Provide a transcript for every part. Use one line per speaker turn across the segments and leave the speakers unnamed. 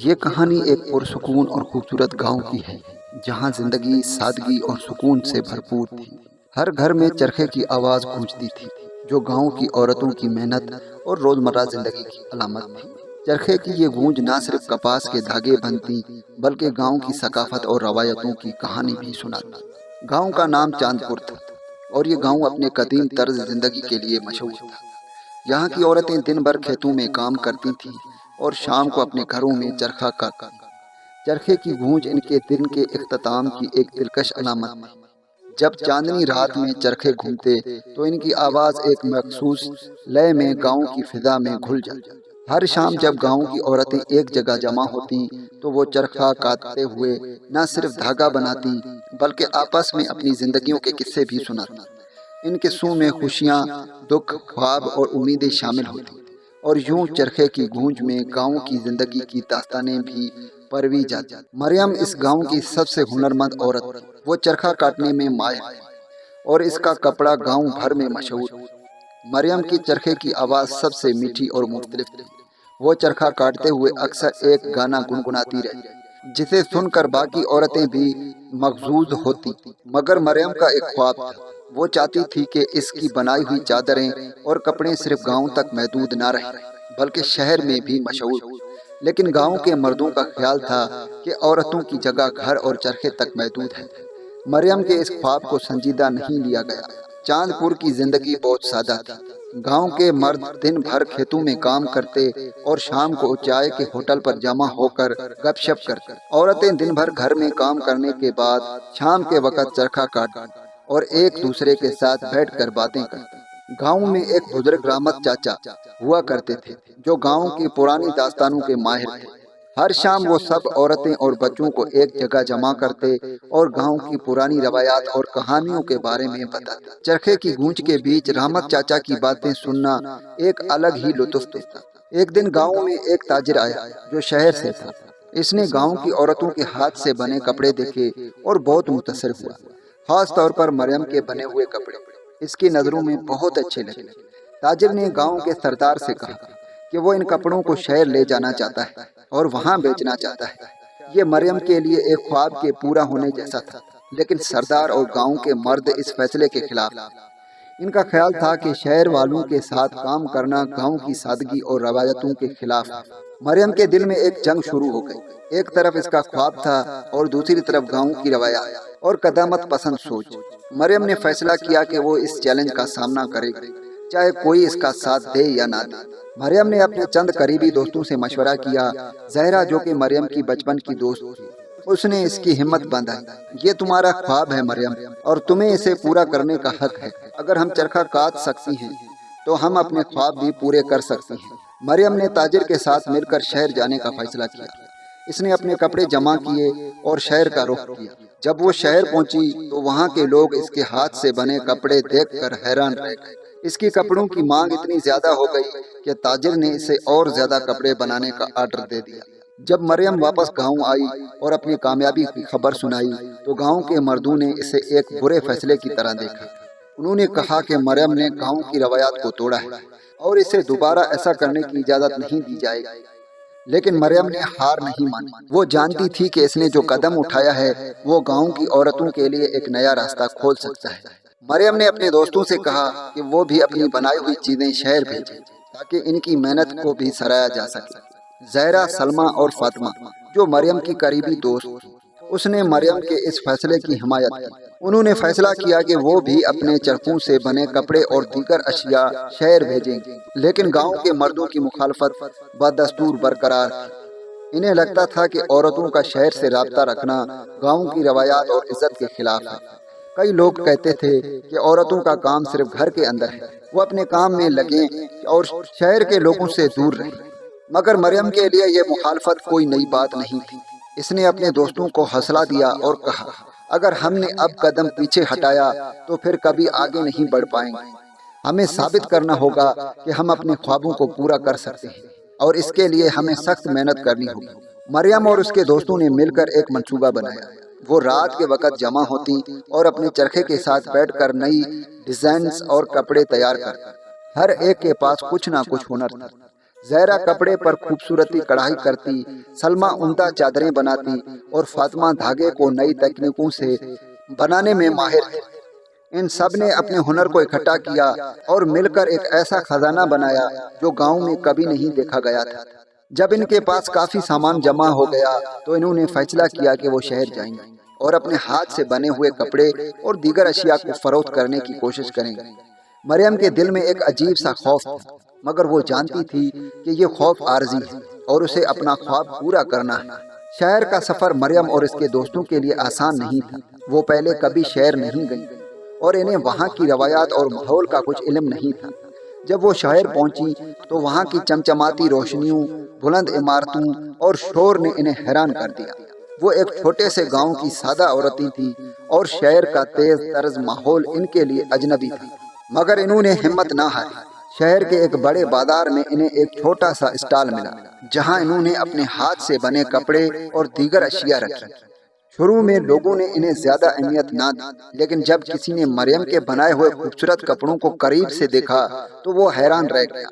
یہ کہانی ایک پرسکون اور خوبصورت گاؤں کی ہے جہاں زندگی سادگی اور سکون سے بھرپور تھی۔ ہر گھر میں چرخے کی آواز گونجتی تھی جو گاؤں کی عورتوں کی محنت اور روزمرہ زندگی کی علامت تھی۔ چرخے کی یہ گونج نہ صرف کپاس کے دھاگے بنتی بلکہ گاؤں کی ثقافت اور روایتوں کی کہانی بھی سناتی۔ گاؤں کا نام چاند پور تھا اور یہ گاؤں اپنے قدیم طرز زندگی کے لیے مشہور تھا۔ یہاں کی عورتیں دن بھر کھیتوں میں کام کرتی تھیں اور شام کو اپنے گھروں میں چرخہ کاٹتی تھیں۔ چرخے کی گونج ان کے دن کے اختتام کی ایک دلکش علامت تھی۔ جب چاندنی رات میں چرخے گھومتے تو ان کی آواز ایک مخصوص لے میں گاؤں کی فضا میں گھل جاتی۔ ہر شام جب گاؤں کی عورتیں ایک جگہ جمع ہوتی تو وہ چرخہ کاٹتے ہوئے نہ صرف دھاگا بناتی بلکہ آپس میں اپنی زندگیوں کے قصے بھی سناتی۔ ان قصوں میں خوشیاں، دکھ، خواب اور امیدیں شامل ہوتی اور یوں چرخے کی گونج میں گاؤں کی زندگی کی داستانیں بھی پروی جاتی۔ مریم اس گاؤں کی سب سے ہنرمند عورت تھی۔ وہ چرخہ کاٹنے میں ماہر تھی اور اس کا کپڑا گاؤں بھر میں مشہور تھا۔ مریم کی چرخے کی آواز سب سے میٹھی اور مختلف تھی۔ وہ چرخہ کاٹتے ہوئے اکثر ایک گانا گنگناتی رہتی جسے سن کر باقی عورتیں بھی مغزوز ہوتی، مگر مریم کا ایک خواب تھا۔ وہ چاہتی تھی کہ اس کی بنائی ہوئی چادریں اور کپڑے صرف گاؤں تک محدود نہ رہیں بلکہ شہر میں بھی مشہور ہوں۔ لیکن گاؤں کے مردوں کا خیال تھا کہ عورتوں کی جگہ گھر اور چرخے تک محدود ہے۔ مریم کے اس خواب کو سنجیدہ نہیں لیا گیا۔ چاند پور کی زندگی بہت سادہ تھی۔ گاؤں کے مرد دن بھر کھیتوں میں کام کرتے اور شام کو چائے کے ہوٹل پر جمع ہو کر گپ شپ کرتے۔ عورتیں دن بھر گھر میں کام کرنے کے بعد شام کے وقت چرخہ کاٹتی اور ایک دوسرے کے ساتھ بیٹھ کر باتیں کرتی۔ گاؤں میں ایک بزرگ رحمت چاچا ہوا کرتے تھے جو گاؤں کی پرانی داستانوں کے ماہر تھے۔ ہر شام وہ سب عورتیں اور بچوں کو ایک جگہ جمع کرتے اور گاؤں کی پرانی روایات اور کہانیوں کے بارے میں بتاتے۔ چرخے کی گونج کے بیچ رحمت چاچا کی باتیں سننا ایک الگ ہی لطف دیتا۔ ایک دن گاؤں میں ایک تاجر آیا جو شہر سے تھا۔ اس نے گاؤں کی عورتوں کے ہاتھ سے بنے کپڑے دیکھے اور بہت متاثر ہوا، خاص طور پر مریم کے بنے ہوئے کپڑے اس کی نظروں میں بہت اچھے لگے۔ تاجر نے گاؤں کے سردار سے کہا کہ وہ ان کپڑوں کو شہر لے جانا چاہتا ہے اور وہاں بیچنا چاہتا ہے۔ یہ مریم کے لیے ایک خواب کے پورا ہونے جیسا تھا، لیکن سردار اور گاؤں کے مرد اس فیصلے کے خلاف تھے۔ ان کا خیال تھا کہ شہر والوں کے ساتھ کام کرنا گاؤں کی سادگی اور روایتوں کے خلاف ہے۔ مریم کے دل میں ایک جنگ شروع ہو گئی۔ ایک طرف اس کا خواب تھا اور دوسری طرف گاؤں کی روایات اور قدامت پسند سوچ۔ مریم نے فیصلہ کیا کہ وہ اس چیلنج کا سامنا کرے گی، چاہے کوئی اس کا ساتھ دے یا نہ دے۔ مریم نے اپنے چند قریبی دوستوں سے مشورہ کیا۔ زہرا جو کہ مریم کی بچپن کی دوست تھی، اس نے اس کی ہمت بندھائی۔ یہ تمہارا خواب ہے مریم اور تمہیں اسے پورا کرنے کا حق ہے۔ اگر ہم چرخہ کاٹ سکتی ہیں تو ہم اپنے خواب بھی پورے کر سکتی ہیں۔ مریم نے تاجر کے ساتھ مل کر شہر جانے کا فیصلہ کیا۔ اس نے اپنے کپڑے جمع کیے اور شہر کا رخ کیا۔ جب وہ شہر پہنچی تو وہاں کے لوگ اس کے ہاتھ سے بنے کپڑے دیکھ کر حیران رہ گئے۔ اس کی کپڑوں کی مانگ اتنی زیادہ ہو گئی کہ تاجر نے اسے اور زیادہ کپڑے بنانے کا آرڈر دے دیا۔ جب مریم واپس گاؤں آئی اور اپنی کامیابی کی خبر سنائی تو گاؤں کے مردوں نے اسے ایک برے فیصلے کی طرح دیکھا۔ انہوں نے کہا کہ مریم نے گاؤں کی روایات کو توڑا ہے اور اسے دوبارہ ایسا کرنے کی اجازت نہیں دی جائے گی۔ لیکن مریم نے ہار نہیں مانی۔ وہ جانتی تھی کہ اس نے جو قدم اٹھایا ہے وہ گاؤں کی عورتوں کے لیے ایک نیا راستہ کھول سکتا ہے۔ مریم نے اپنے دوستوں سے کہا کہ وہ بھی اپنی بنائی ہوئی چیزیں شہر بھیجیں تاکہ ان کی محنت کو بھی سراہا جا سکے۔ زہرا، سلمیٰ اور فاطمہ جو مریم کی قریبی دوست تھی، اس نے مریم کے اس فیصلے کی حمایت کی۔ انہوں نے فیصلہ کیا کہ وہ بھی اپنے چرخوں سے بنے کپڑے اور دیگر اشیاء شہر بھیجیں گے، لیکن گاؤں کے مردوں کی مخالفت بدستور برقرار تھی۔ انہیں لگتا تھا کہ عورتوں کا شہر سے رابطہ رکھنا گاؤں کی روایات اور عزت کے خلاف ہے۔ کئی لوگ کہتے تھے کہ عورتوں کا کام صرف گھر کے اندر ہے، وہ اپنے کام میں لگیں اور شہر کے لوگوں سے دور رہیں۔ مگر مریم کے لیے یہ مخالفت کوئی نئی بات نہیں تھی۔ اس نے اپنے دوستوں کو حوصلہ دیا اور کہا، اگر ہم نے اب قدم پیچھے ہٹایا تو پھر کبھی آگے نہیں بڑھ پائیں گے۔ ہمیں ثابت کرنا ہوگا کہ ہم اپنے خوابوں کو پورا کر سکتے ہیں اور اس کے لیے ہمیں سخت محنت کرنی ہوگی۔ مریم اور اس کے دوستوں نے مل کر ایک منصوبہ بنایا۔ وہ رات کے وقت جمع ہوتی اور اپنے چرخے کے ساتھ بیٹھ کر نئی ڈیزائنز اور کپڑے تیار کرتی۔ ہر ایک کے پاس کچھ نہ کچھ ہنر تھا۔ زہرا کپڑے پر خوبصورتی کڑھائی کرتی، سلمہ عمدہ چادریں بناتی اور فاطمہ دھاگے کو نئی تکنیکوں سے بنانے میں ماہر تھی۔ ان سب نے اپنے ہنر کو اکٹھا کیا اور مل کر ایک ایسا خزانہ بنایا جو گاؤں میں کبھی نہیں دیکھا گیا تھا۔ جب ان کے پاس کافی سامان جمع ہو گیا تو انہوں نے فیصلہ کیا کہ وہ شہر جائیں گے اور اپنے ہاتھ سے بنے ہوئے کپڑے اور دیگر اشیاء کو فروخت کرنے کی کوشش کریں گے۔ مریم کے دل میں ایک عجیب سا خوف تھا، مگر وہ جانتی تھی کہ یہ خوف عارضی ہے اور اسے اپنا خواب پورا کرنا ہے۔ شہر کا سفر مریم اور اس کے دوستوں کے لیے آسان نہیں تھا۔ وہ پہلے کبھی شہر نہیں گئی اور انہیں وہاں کی روایات اور ماحول کا کچھ علم نہیں تھا۔ جب وہ شہر پہنچی تو وہاں کی چمچماتی روشنیوں، بلند عمارتوں اور شور نے انہیں حیران کر دیا۔ وہ ایک چھوٹے سے گاؤں کی سادہ عورتیں تھیں اور شہر کا تیز طرز ماحول ان کے لیے اجنبی تھا، مگر انہوں نے ہمت نہ ہاری۔ شہر کے ایک بڑے بازار میں انہیں ایک چھوٹا سا اسٹال ملا جہاں انہوں نے اپنے ہاتھ سے بنے کپڑے اور دیگر اشیاء رکھی۔ شروع میں لوگوں نے انہیں زیادہ اہمیت نہ دی، لیکن جب کسی نے مریم کے بنائے ہوئے خوبصورت کپڑوں کو قریب سے دیکھا تو وہ حیران رہ گیا۔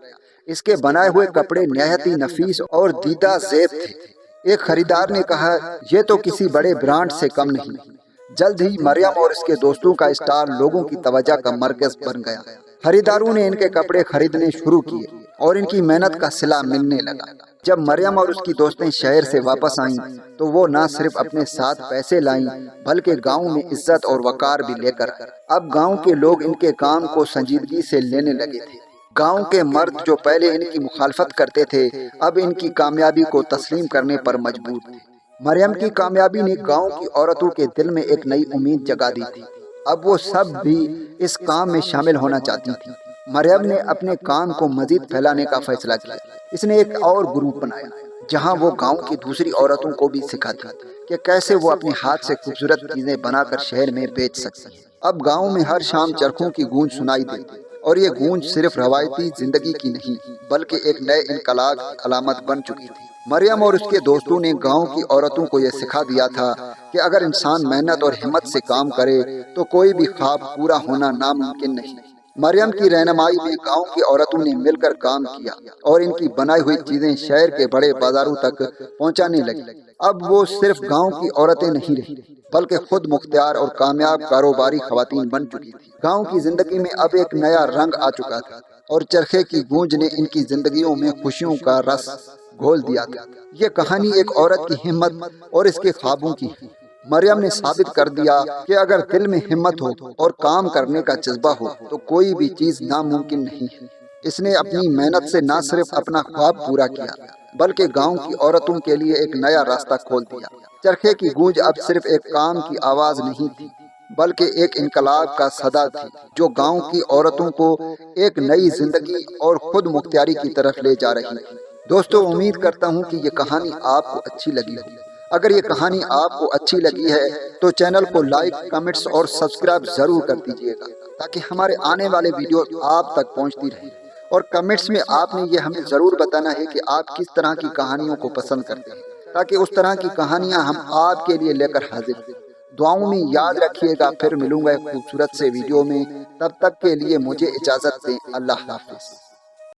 اس کے بنائے ہوئے کپڑے نہایت ہی نفیس اور دیدہ زیب تھے۔ ایک خریدار نے کہا، یہ تو کسی بڑے برانڈ سے کم نہیں۔ جلد ہی مریم اور اس کے دوستوں کا اسٹال لوگوں کی توجہ کا مرکز بن گیا۔ خریداروں نے ان کے کپڑے خریدنے شروع کیے اور ان کی محنت کا صلہ ملنے لگا۔ جب مریم اور اس کی دوستیں شہر سے واپس آئیں تو وہ نہ صرف اپنے ساتھ پیسے لائیں بلکہ گاؤں میں عزت اور وقار بھی لے کر۔ اب گاؤں کے لوگ ان کے کام کو سنجیدگی سے لینے لگے تھے۔ گاؤں کے مرد جو پہلے ان کی مخالفت کرتے تھے اب ان کی کامیابی کو تسلیم کرنے پر مجبور تھے۔ مریم کی کامیابی نے گاؤں کی عورتوں کے دل میں ایک نئی امید جگا دی تھی۔ اب وہ سب بھی اس کام میں شامل ہونا چاہتی تھیں۔ مریم نے اپنے کام کو مزید پھیلانے کا فیصلہ کیا۔ اس نے ایک اور گروپ بنایا جہاں وہ گاؤں کی دوسری عورتوں کو بھی سکھاتی کہ کیسے وہ اپنے ہاتھ سے خوبصورت چیزیں بنا کر شہر میں بیچ سکتی ہیں۔ اب گاؤں میں ہر شام چرخوں کی گونج سنائی دیتی اور یہ گونج صرف روایتی زندگی کی نہیں بلکہ ایک نئے انقلاب کی علامت بن چکی تھی۔ مریم اور اس کے دوستوں نے گاؤں کی عورتوں کو یہ سکھا دیا تھا کہ اگر انسان محنت اور ہمت سے کام کرے تو کوئی بھی خواب پورا ہونا ناممکن نہیں۔ مریم کی رہنمائی میں گاؤں کی عورتوں نے مل کر کام کیا اور ان کی بنائی ہوئی چیزیں شہر کے بڑے بازاروں تک پہنچانے لگی۔ اب وہ صرف گاؤں کی عورتیں نہیں رہی بلکہ خود مختار اور کامیاب کاروباری خواتین بن چکی تھی۔ گاؤں کی زندگی میں اب ایک نیا رنگ آ چکا تھا اور چرخے کی گونج نے ان کی زندگیوں میں خوشیوں کا رس گھول دیا تھا۔ یہ کہانی ایک عورت کی ہمت اور اس کے خوابوں کی ہے۔ مریم نے ثابت کر دیا کہ اگر دل میں ہمت ہو اور کام کرنے کا جذبہ ہو تو کوئی بھی چیز ناممکن نہیں ہے۔ اس نے اپنی محنت سے نہ صرف اپنا خواب پورا کیا بلکہ گاؤں کی عورتوں کے لیے ایک نیا راستہ کھول دیا۔ چرخے کی گونج اب صرف ایک کام کی آواز نہیں تھی بلکہ ایک انقلاب کا صدا تھی جو گاؤں کی عورتوں کو ایک نئی زندگی اور خود مختاری کی طرف لے جا رہی تھی۔ دوستو، امید کرتا ہوں کہ یہ کہانی آپ کو اچھی لگی ہوگی۔ اگر یہ کہانی آپ کو اچھی لگی ہے تو چینل کو لائک، کمنٹس اور سبسکرائب ضرور کر دیجیے گا تاکہ ہمارے آنے والے ویڈیو آپ تک پہنچتی رہیں۔ اور کمنٹس میں آپ نے یہ ہمیں ضرور بتانا ہے کہ آپ کس طرح کی کہانیوں کو پسند کرتے ہیں تاکہ اس طرح کی کہانیاں ہم آپ کے لیے لے کر حاضر ہیں۔ دعاؤں میں یاد رکھیے گا، پھر ملوں گا ایک خوبصورت سے ویڈیو میں۔ تب تک کے لیے مجھے اجازت دیں۔ اللہ حافظ۔